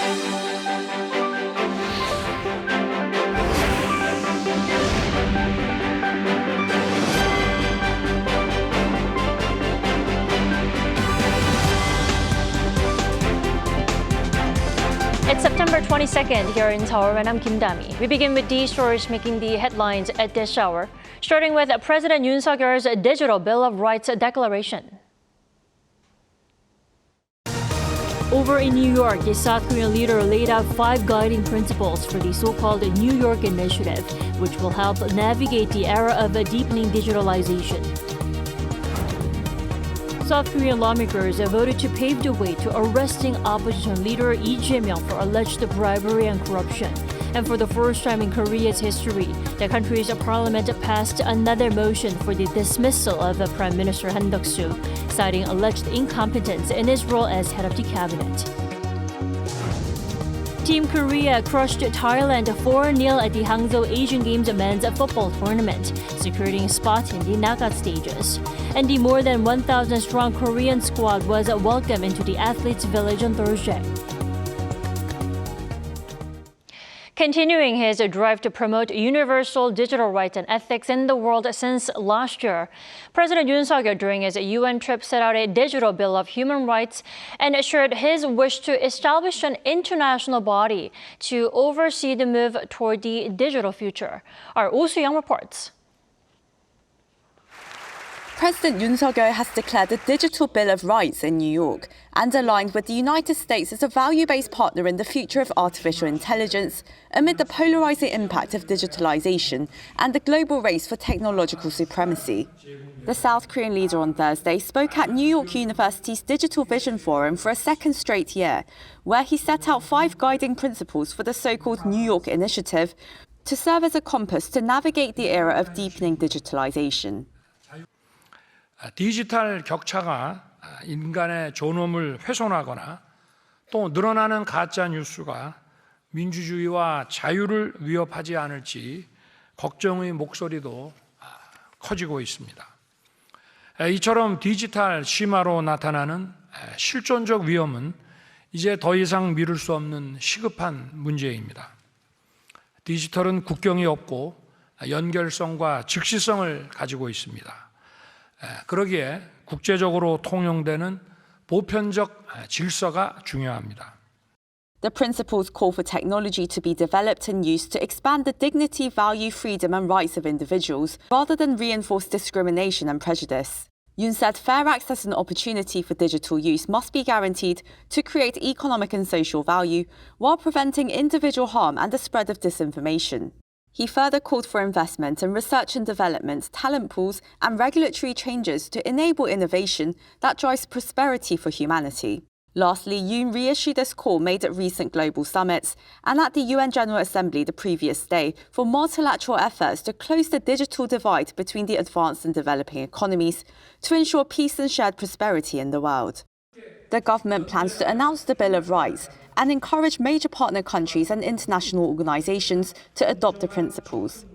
It's September 22nd here in Seoul, and I'm Kim Dami. We begin with these stories making the headlines at this hour, starting with President Yoon Suk-yeol's Digital Bill of Rights declaration. Over in New York, the South Korean leader laid out 5 guiding principles for the so-called New York Initiative, which will help navigate the era of deepening digitalization. South Korean lawmakers voted to pave the way to arresting opposition leader Lee Jae-myung for alleged bribery and corruption. And for the first time in Korea's history, the country's parliament passed another motion for the dismissal of Prime Minister Han Duck-soo, citing alleged incompetence in his role as head of the cabinet. Team Korea crushed Thailand 4-0 at the Hangzhou Asian Games men's football tournament, securing a spot in the knockout stages. And the more than 1,000-strong Korean squad was welcomed into the athletes' village on Thursday. Continuing his drive to promote universal digital rights and ethics in the world since last year, President Yoon Suk-yeol during his UN trip set out a digital bill of human rights and assured his wish to establish an international body to oversee the move toward the digital future. Our Oh Soo-young reports. President Yoon Suk-yeol has declared a Digital Bill of Rights in New York and aligned with the United States as a value-based partner in the future of artificial intelligence amid the polarizing impact of digitalization and the global race for technological supremacy. The South Korean leader on Thursday spoke at New York University's Digital Vision Forum for a second straight year, where he set out 5 guiding principles for the so-called New York Initiative to serve as a compass to navigate the era of deepening digitalization. 디지털 격차가 인간의 존엄을 훼손하거나 또 늘어나는 가짜 뉴스가 민주주의와 자유를 위협하지 않을지 걱정의 목소리도 커지고 있습니다. 이처럼 디지털 심화로 나타나는 실존적 위험은 이제 더 이상 미룰 수 없는 시급한 문제입니다. 디지털은 국경이 없고 연결성과 즉시성을 가지고 있습니다. 그러기에 국제적으로 통용되는 보편적 질서가 중요합니다. The principles call for technology to be developed and used to expand the dignity, value, freedom and rights of individuals rather than reinforce discrimination and prejudice. Yoon said fair access and opportunity for digital use must be guaranteed to create economic and social value while preventing individual harm and the spread of disinformation. He further called for investment in research and development, talent pools, and regulatory changes to enable innovation that drives prosperity for humanity. Lastly, Yoon reissued this call made at recent global summits and at the UN General Assembly the previous day for multilateral efforts to close the digital divide between the advanced and developing economies to ensure peace and shared prosperity in the world. The government plans to announce the Bill of Rights and encourage major partner countries and international organizations to adopt the principles.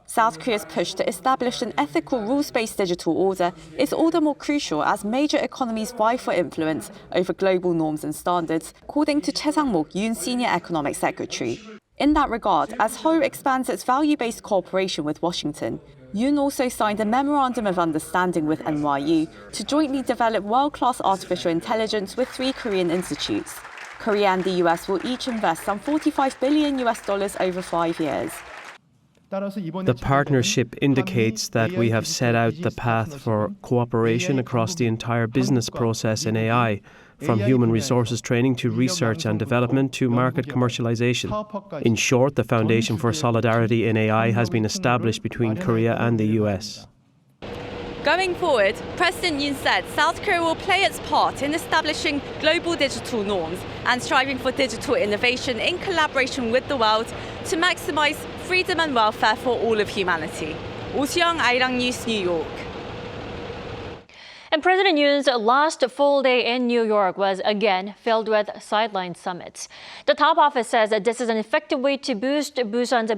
South Korea's push to establish an ethical, rules-based digital order is all the more crucial as major economies vie for influence over global norms and standards, according to Choi Sang-mok, Yoon's senior economic secretary. In that regard, as Seoul expands its value-based cooperation with Washington, Yoon also signed a Memorandum of Understanding with NYU to jointly develop world-class artificial intelligence with 3 Korean institutes. Korea and the US will each invest some $45 billion over 5 years. The partnership indicates that we have set out the path for cooperation across the entire business process in AI, from human resources training to research and development to market commercialization. In short, the foundation for solidarity in AI has been established between Korea and the US. Going forward, President Yoon said South Korea will play its part in establishing global digital norms and striving for digital innovation in collaboration with the world to maximize freedom and welfare for all of humanity. Oh Soo-young, Arirang News, New York. And President Yoon's last full day in New York was again filled with sideline summits. The top office says that this is an effective way to boost Busan's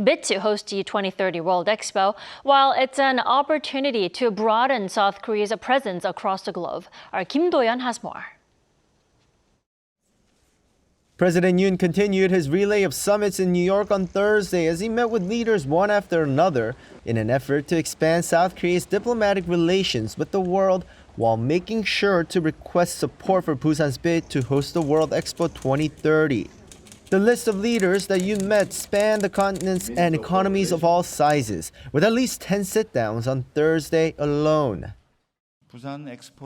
bid to host the 2030 World Expo, while it's an opportunity to broaden South Korea's presence across the globe. Our Kim Do-yeon has more. President Yoon continued his relay of summits in New York on Thursday as he met with leaders one after another in an effort to expand South Korea's diplomatic relations with the world while making sure to request support for Busan's bid to host the World Expo 2030. The list of leaders that Yoon met spanned the continents and economies of all sizes, with at least 10 sit-downs on Thursday alone.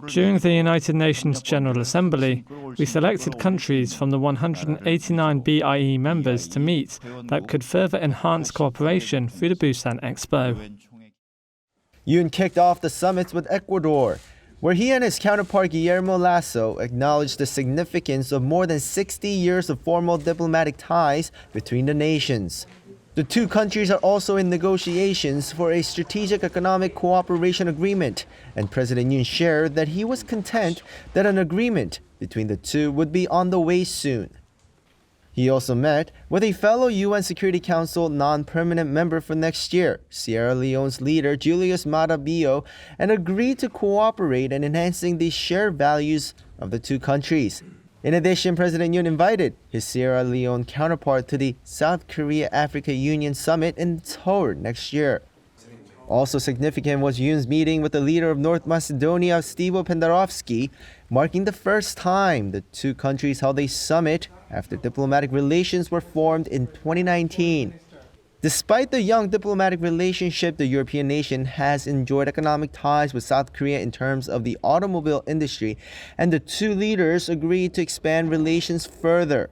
During the United Nations General Assembly, we selected countries from the 189 BIE members to meet that could further enhance cooperation through the Busan Expo. Yoon kicked off the summits with Ecuador, where he and his counterpart Guillermo Lasso acknowledged the significance of more than 60 years of formal diplomatic ties between the nations. The two countries are also in negotiations for a strategic economic cooperation agreement, and President Yoon shared that he was content that an agreement between the two would be on the way soon. He also met with a fellow UN Security Council non-permanent member for next year, Sierra Leone's leader Julius Maada Bio, and agreed to cooperate in enhancing the shared values of the two countries. In addition, President Yoon invited his Sierra Leone counterpart to the South Korea-Africa Union Summit in Seoul next year. Also significant was Yoon's meeting with the leader of North Macedonia, Stevo Pendarovsky, marking the first time the two countries held a summit after diplomatic relations were formed in 2019. Despite the young diplomatic relationship, the European nation has enjoyed economic ties with South Korea in terms of the automobile industry, and the two leaders agreed to expand relations further.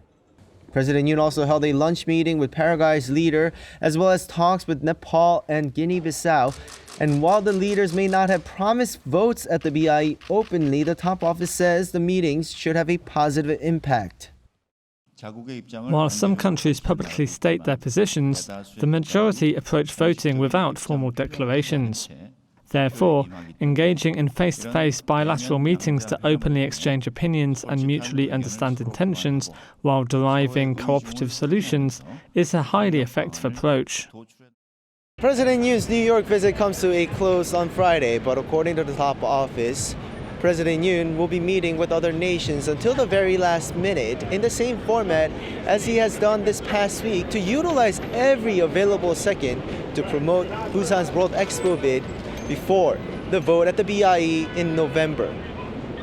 President Yoon also held a lunch meeting with Paraguay's leader, as well as talks with Nepal and Guinea-Bissau. And while the leaders may not have promised votes at the BIE openly, the top office says the meetings should have a positive impact. While some countries publicly state their positions, the majority approach voting without formal declarations. Therefore, engaging in face-to-face bilateral meetings to openly exchange opinions and mutually understand intentions while deriving cooperative solutions is a highly effective approach. President Yoon's New York visit comes to a close on Friday, but according to the top office, President Yoon will be meeting with other nations until the very last minute in the same format as he has done this past week to utilize every available second to promote Busan's World Expo bid before the vote at the BIE in November.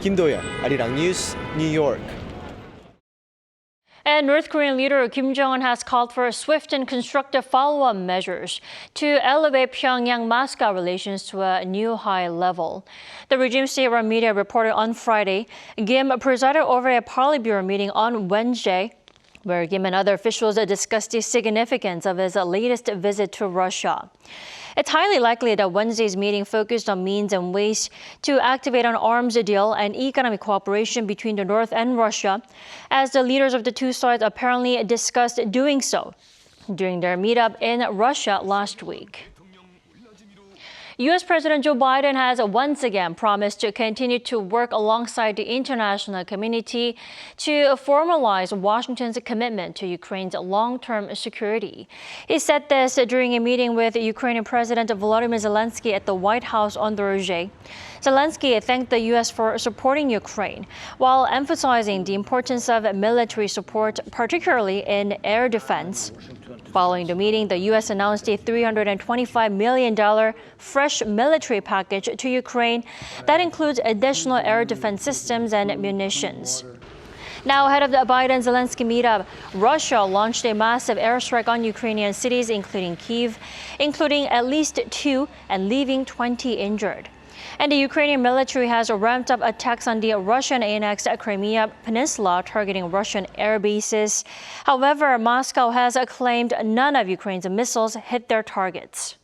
Kim Do-yeon, Arirang News, New York. And North Korean leader Kim Jong-un has called for swift and constructive follow-up measures to elevate Pyongyang-Moscow relations to a new high level. The regime state-run media reported on Friday, Kim presided over a Politburo meeting on Wednesday, where Kim and other officials discussed the significance of his latest visit to Russia. It's highly likely that Wednesday's meeting focused on means and ways to activate an arms deal and economic cooperation between the North and Russia, as the leaders of the two sides apparently discussed doing so during their meetup in Russia last week. U.S. President Joe Biden has once again promised to continue to work alongside the international community to formalize Washington's commitment to Ukraine's long-term security. He said this during a meeting with Ukrainian President Volodymyr Zelensky at the White House on Thursday. Zelensky thanked the U.S. for supporting Ukraine, while emphasizing the importance of military support, particularly in air defense. Following the meeting, the U.S. announced a $325 million fresh military package to Ukraine that includes additional air defense systems and munitions. Now, ahead of the Biden-Zelensky meetup, Russia launched a massive airstrike on Ukrainian cities, including Kyiv, including at least 2 and leaving 20 injured. And the Ukrainian military has ramped up attacks on the Russian-annexed Crimea Peninsula, targeting Russian air bases. However, Moscow has claimed none of Ukraine's missiles hit their targets.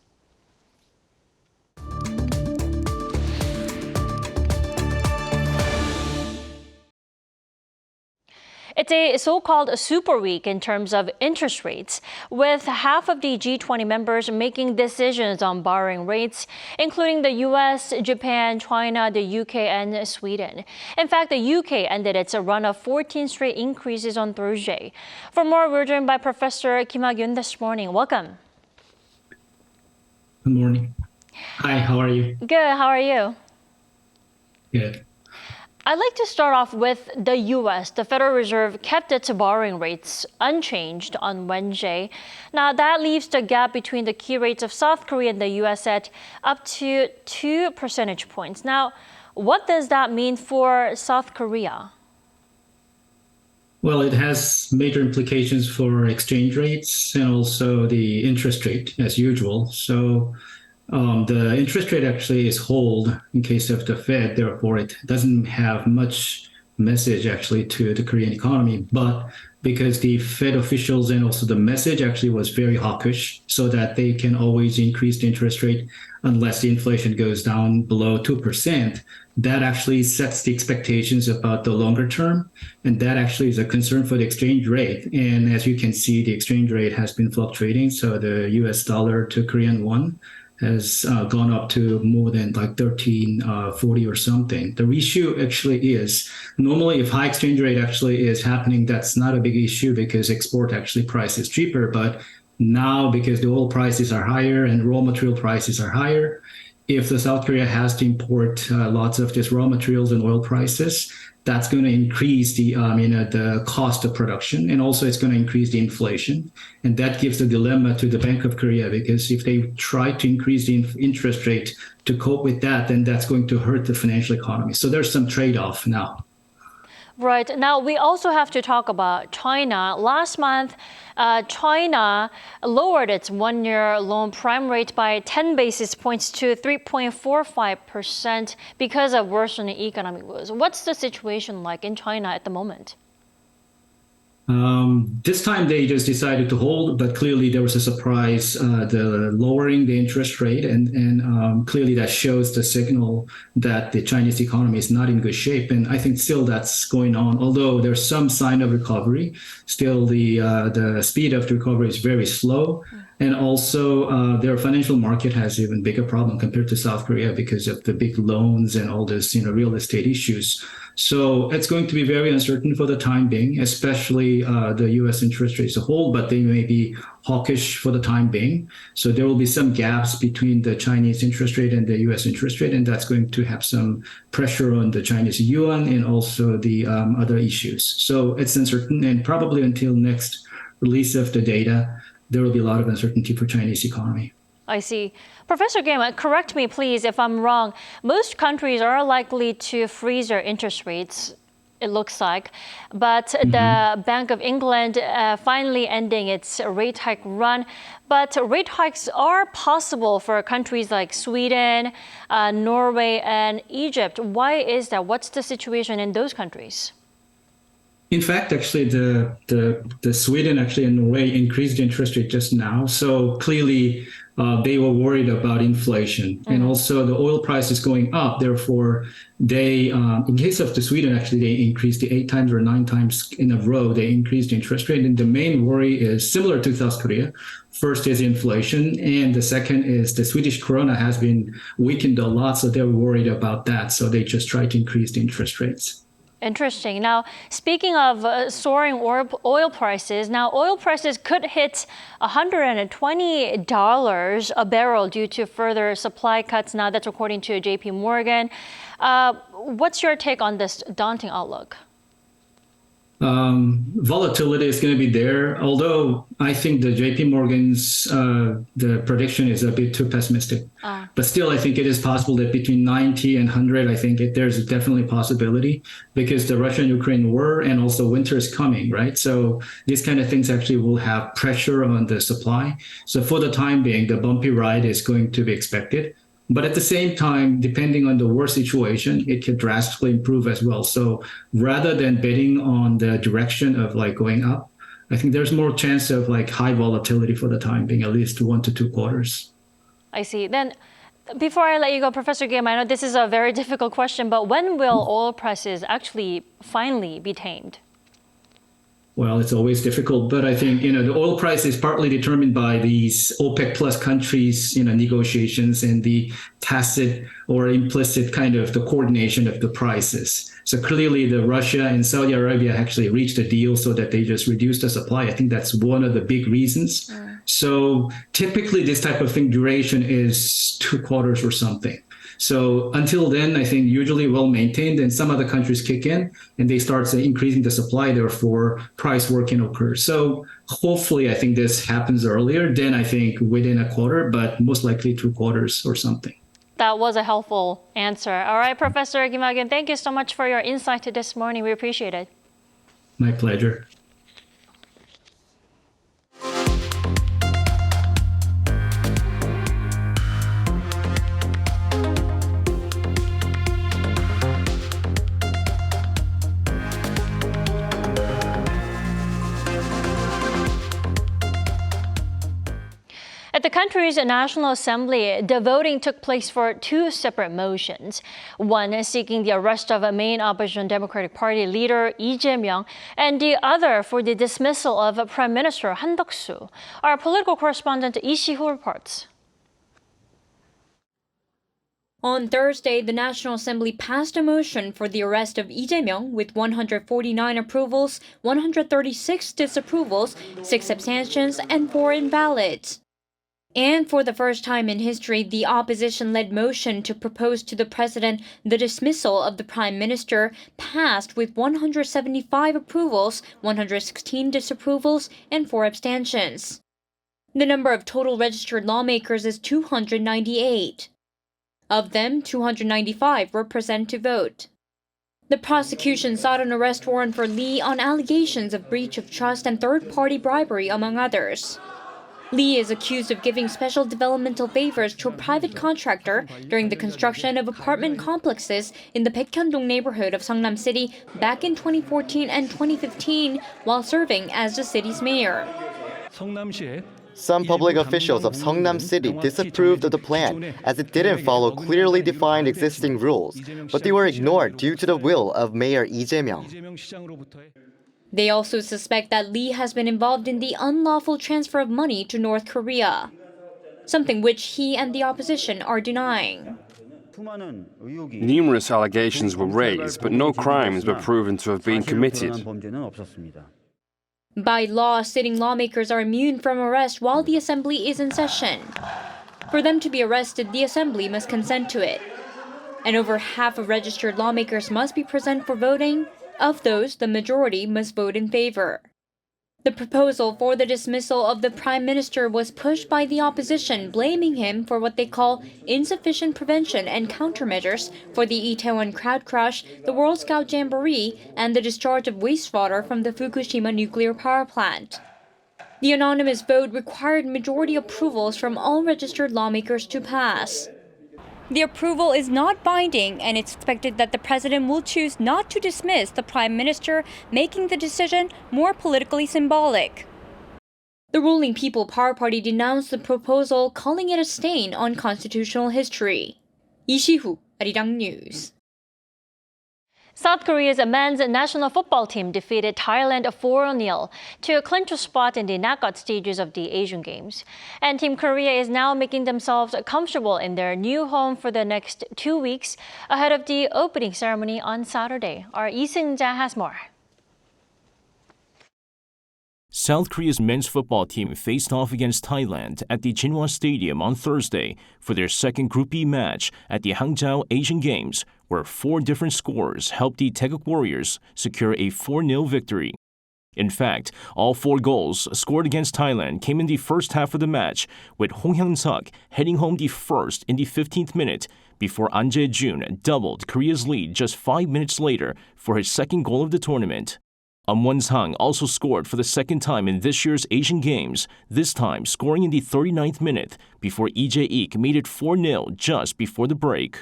It's a so-called super week in terms of interest rates, with half of the G20 members making decisions on borrowing rates, including the U.S., Japan, China, the UK, and Sweden. In fact, the UK ended its run of 14 straight increases on Thursday. For more, we're joined by Professor Kim Ha-gyun this morning. Welcome. Good morning. Hi, how are you? Good. How are you? Good. I'd like to start off with the U.S. The Federal Reserve kept its borrowing rates unchanged on Wednesday. Now, that leaves the gap between the key rates of South Korea and the U.S. at up to 2 percentage points. Now, what does that mean for South Korea? Well, it has major implications for exchange rates and also the interest rate, as usual. So the interest rate actually is hold in case of the Fed. Therefore, it doesn't have much message actually to the Korean economy. But because the Fed officials and also the message actually was very hawkish, so that they can always increase the interest rate unless the inflation goes down below 2%, that actually sets the expectations about the longer term. And that actually is a concern for the exchange rate. And as you can see, the exchange rate has been fluctuating. So the US dollar to Korean won has gone up to more than like 13.40 or something. The issue actually is, normally if high exchange rate actually is happening, that's not a big issue because export actually price is cheaper. But now because the oil prices are higher and raw material prices are higher, if the South Korea has to import lots of these raw materials and oil prices, that's going to increase the cost of production, and also it's going to increase the inflation. And that gives a dilemma to the Bank of Korea, because if they try to increase the interest rate to cope with that, then that's going to hurt the financial economy. So there's some trade-off now. Right. Now, we also have to talk about China. Last month, China lowered its one-year loan prime rate by 10 basis points to 3.45% because of worsening economic woes. What's the situation like in China at the moment? This time they just decided to hold, but clearly there was a surprise, the lowering the interest rate, and clearly that shows the signal that the Chinese economy is not in good shape. And I think still that's going on, although there's some sign of recovery. Still, the speed of the recovery is very slow. And also their financial market has even bigger problem compared to South Korea because of the big loans and all this, real estate issues. So it's going to be very uncertain for the time being, especially the U.S. interest rate as a whole, but they may be hawkish for the time being. So there will be some gaps between the Chinese interest rate and the U.S. interest rate, and that's going to have some pressure on the Chinese yuan and also the other issues. So it's uncertain, and probably until next release of the data, there will be a lot of uncertainty for Chinese economy. I see. Professor Kim, correct me please if I'm wrong. Most countries are likely to freeze their interest rates, it looks like. But the Bank of England finally ending its rate hike run. But rate hikes are possible for countries like Sweden, Norway, and Egypt. Why is that? What's the situation in those countries? In fact, actually, the Sweden actually and Norway increased interest rate just now. So clearly, they were worried about inflation, and also the oil price is going up. Therefore, they, in case of the Sweden, actually, they increased the 8 times or 9 times in a row. They increased the interest rate, and the main worry is similar to South Korea. First is inflation, and the second is the Swedish krona has been weakened a lot, so they're worried about that. So they just try to increase the interest rates. Interesting. Now, speaking of soaring oil prices, now oil prices could hit $120 a barrel due to further supply cuts. Now, that's according to J.P. Morgan. What's your take on this daunting outlook? Volatility is going to be there, although I think the JP Morgan's the prediction is a bit too pessimistic. But still, I think it is possible that between 90 and 100, I think there's definitely a possibility, because the Russia-Ukraine war and also winter is coming, right? So these kind of things actually will have pressure on the supply. So for the time being, the bumpy ride is going to be expected. But at the same time, depending on the war situation, it could drastically improve as well. So rather than betting on the direction of like going up, I think there's more chance of like high volatility for the time being, at least 1 to 2 quarters. I see. Then before I let you go, Professor Kim, I know this is a very difficult question, but when will oil prices actually finally be tamed? Well, it's always difficult, but I think, the oil price is partly determined by these OPEC plus countries, negotiations and the tacit or implicit kind of the coordination of the prices. So clearly the Russia and Saudi Arabia actually reached a deal so that they just reduced the supply. I think that's one of the big reasons. So typically this type of thing duration is 2 quarters or something. So until then, I think usually well maintained, and some other countries kick in and they start increasing the supply, therefore price war can occur. So hopefully I think this happens earlier than I think within a quarter, but most likely 2 quarters or something. That was a helpful answer. All right, Professor Kim Ha-gyun, thank you so much for your insight this morning. We appreciate it. My pleasure. At the country's National Assembly, the voting took place for 2 separate motions. One seeking the arrest of a main opposition Democratic Party leader Lee Jae-myung, and the other for the dismissal of Prime Minister Han Duck-soo. Our political correspondent Lee Si-hoo reports. On Thursday, the National Assembly passed a motion for the arrest of Lee Jae-myung with 149 approvals, 136 disapprovals, 6 abstentions, and 4 invalids. And for the first time in history, the opposition-led motion to propose to the president the dismissal of the prime minister passed with 175 approvals, 116 disapprovals, and 4 abstentions. The number of total registered lawmakers is 298. Of them, 295 were present to vote. The prosecution sought an arrest warrant for Lee on allegations of breach of trust and third-party bribery, among others. Lee is accused of giving special developmental favors to a private contractor during the construction of apartment complexes in the Baekhyun-dong neighborhood of Seongnam City back in 2014 and 2015 while serving as the city's mayor. Some public officials of Seongnam City disapproved of the plan as it didn't follow clearly defined existing rules, but they were ignored due to the will of Mayor Lee Jae-myung. They also suspect that Lee has been involved in the unlawful transfer of money to North Korea, something which he and the opposition are denying. Numerous allegations were raised, but no crimes were proven to have been committed. By law, sitting lawmakers are immune from arrest while the assembly is in session. For them to be arrested, the assembly must consent to it. And over half of registered lawmakers must be present for voting. Of those, the majority must vote in favor. The proposal for the dismissal of the prime minister was pushed by the opposition, blaming him for what they call insufficient prevention and countermeasures for the Itaewon crowd crush, the World Scout Jamboree, and the discharge of wastewater from the Fukushima nuclear power plant. The anonymous vote required majority approvals from all registered lawmakers to pass. The approval is not binding, and it's expected that the president will choose not to dismiss the prime minister, making the decision more politically symbolic. The ruling People Power Party denounced the proposal, calling it a stain on constitutional history. Lee Si-hoo, Arirang News. South Korea's men's national football team defeated Thailand 4-0 to clinch a spot in the knockout stages of the Asian Games. And Team Korea is now making themselves comfortable in their new home for the next 2 weeks ahead of the opening ceremony on Saturday. Our Lee Seung-ja has more. South Korea's men's football team faced off against Thailand at the Jinhwa Stadium on Thursday for their second Group E match at the Hangzhou Asian Games, where 4 different scores helped the Taeguk Warriors secure a 4-0 victory. In fact, all 4 goals scored against Thailand came in the first half of the match, with Hong Hyun-suk heading home the first in the 15th minute before An Jae-jun doubled Korea's lead just 5 minutes later for his second goal of the tournament. Won-sang also scored for the second time in this year's Asian Games, this time scoring in the 39th minute before Lee Jae-ik made it 4-0 just before the break.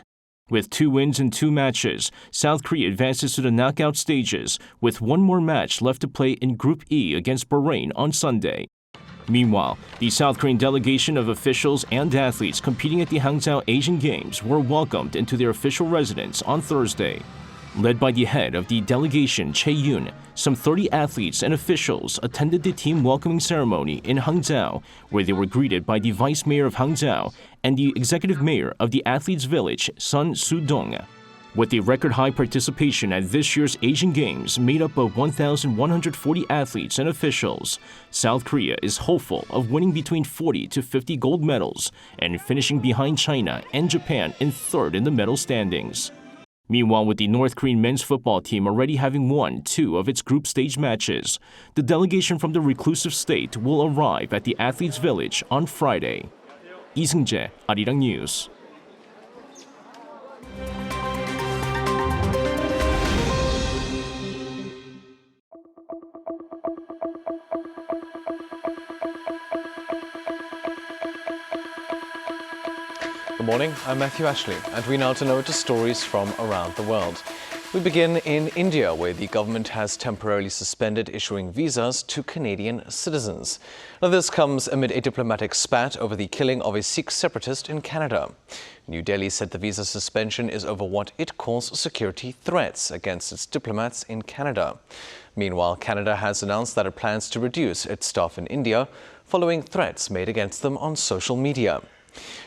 With 2 wins in 2 matches, South Korea advances to the knockout stages with 1 more match left to play in Group E against Bahrain on Sunday. Meanwhile, the South Korean delegation of officials and athletes competing at the Hangzhou Asian Games were welcomed into their official residence on Thursday. Led by the head of the delegation, Yoon, some 30 athletes and officials attended the team welcoming ceremony in Hangzhou, where they were greeted by the vice mayor of Hangzhou and the executive mayor of the athletes' village, Sun Soo-dong. With the record-high participation at this year's Asian Games made up of 1,140 athletes and officials, South Korea is hopeful of winning between 40 to 50 gold medals and finishing behind China and Japan in third in the medal standings. Meanwhile, with the North Korean men's football team already having won 2 of its group stage matches, the delegation from the reclusive state will arrive at the Athletes' Village on Friday. Lee Jae-myung, Arirang News. Good morning, I'm Matthew Ashley, and we now turn over to stories from around the world. We begin in India, where the government has temporarily suspended issuing visas to Canadian citizens. Now, this comes amid a diplomatic spat over the killing of a Sikh separatist in Canada. New Delhi said the visa suspension is over what it calls security threats against its diplomats in Canada. Meanwhile, Canada has announced that it plans to reduce its staff in India following threats made against them on social media.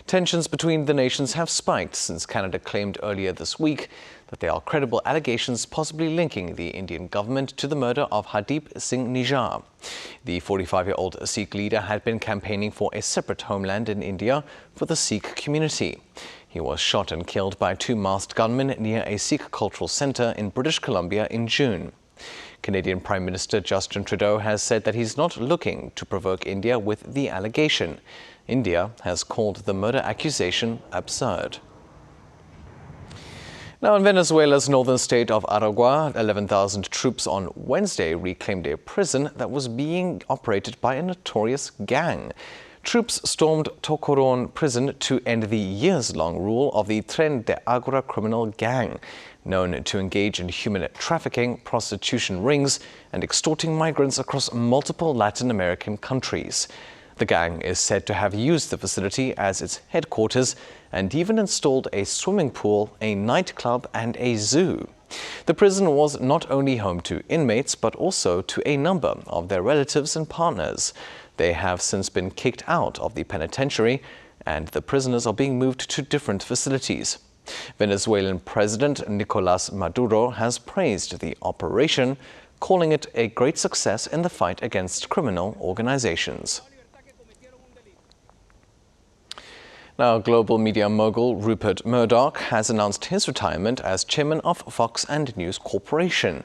Tensions between the nations have spiked since Canada claimed earlier this week that there are credible allegations possibly linking the Indian government to the murder of Hardeep Singh Nijjar. The 45-year-old Sikh leader had been campaigning for a separate homeland in India for the Sikh community. He was shot and killed by 2 masked gunmen near a Sikh cultural centre in British Columbia in June. Canadian Prime Minister Justin Trudeau has said that he's not looking to provoke India with the allegation. India has called the murder accusation absurd. Now, in Venezuela's northern state of Aragua, 11,000 troops on Wednesday reclaimed a prison that was being operated by a notorious gang. Troops stormed Tocoron prison to end the years-long rule of the Tren de Agua criminal gang, known to engage in human trafficking, prostitution rings, and extorting migrants across multiple Latin American countries. The gang is said to have used the facility as its headquarters and even installed a swimming pool, a nightclub, and a zoo. The prison was not only home to inmates, but also to a number of their relatives and partners. They have since been kicked out of the penitentiary, and the prisoners are being moved to different facilities. Venezuelan President Nicolas Maduro has praised the operation, calling it a great success in the fight against criminal organizations. Now, global media mogul Rupert Murdoch has announced his retirement as chairman of Fox and News Corporation.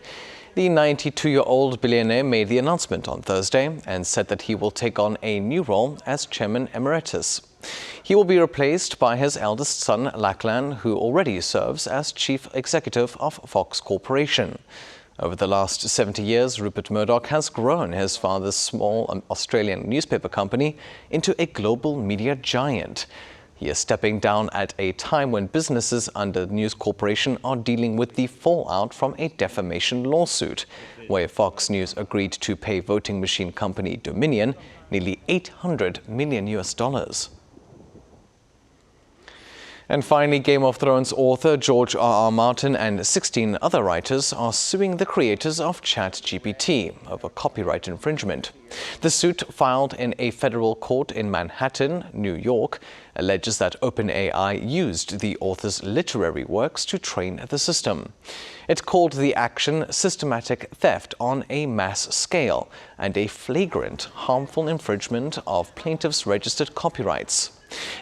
The 92-year-old billionaire made the announcement on Thursday and said that he will take on a new role as chairman emeritus. He will be replaced by his eldest son, Lachlan, who already serves as chief executive of Fox Corporation. Over the last 70 years, Rupert Murdoch has grown his father's small Australian newspaper company into a global media giant. He is stepping down at a time when businesses under News Corporation are dealing with the fallout from a defamation lawsuit, where Fox News agreed to pay voting machine company Dominion nearly $800 million. And finally, Game of Thrones author George R.R. Martin and 16 other writers are suing the creators of ChatGPT over copyright infringement. The suit, filed in a federal court in Manhattan, New York, alleges that OpenAI used the author's literary works to train the system. It called the action systematic theft on a mass scale and a flagrant, harmful infringement of plaintiffs' registered copyrights.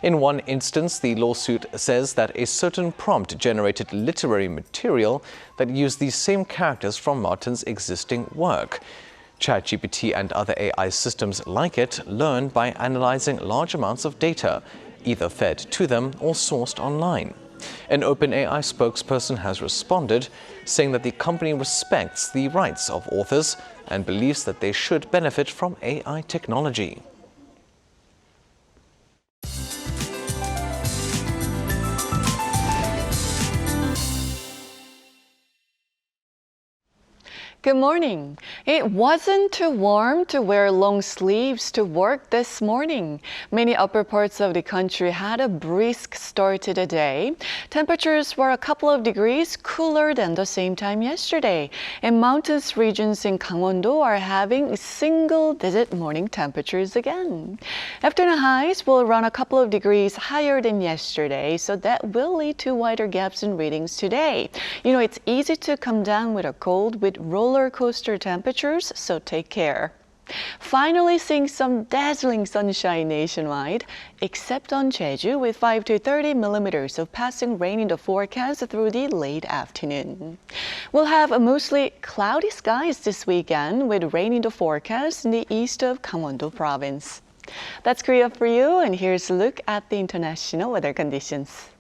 In one instance, the lawsuit says that a certain prompt generated literary material that used the same characters from Martin's existing work. ChatGPT and other AI systems like it learn by analyzing large amounts of data, either fed to them or sourced online. An OpenAI spokesperson has responded, saying that the company respects the rights of authors and believes that they should benefit from AI technology. Good morning. It wasn't too warm to wear long sleeves to work this morning. Many upper parts of the country had a brisk start to the day. Temperatures were a couple of degrees cooler than the same time yesterday. And mountainous regions in Gangwon-do are having single-digit morning temperatures again. Afternoon highs will run a couple of degrees higher than yesterday, so that will lead to wider gaps in readings today. You know, it's easy to come down with a cold with roller coaster temperatures, so take care. Finally, seeing some dazzling sunshine nationwide, except on Jeju with 5 to 30 millimeters of passing rain in the forecast through the late afternoon. We'll have a mostly cloudy skies this weekend with rain in the forecast in the east of Gangwon-do province. That's Korea for you, and here's a look at the international weather conditions.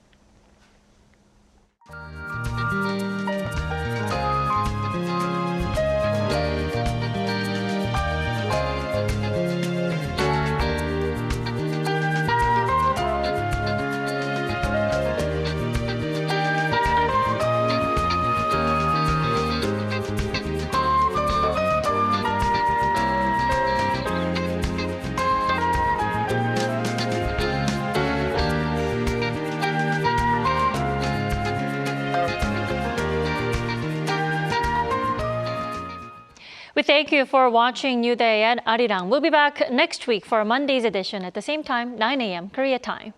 We thank you for watching New Day at Arirang. We'll be back next week for Monday's edition at the same time, 9 a.m. Korea time.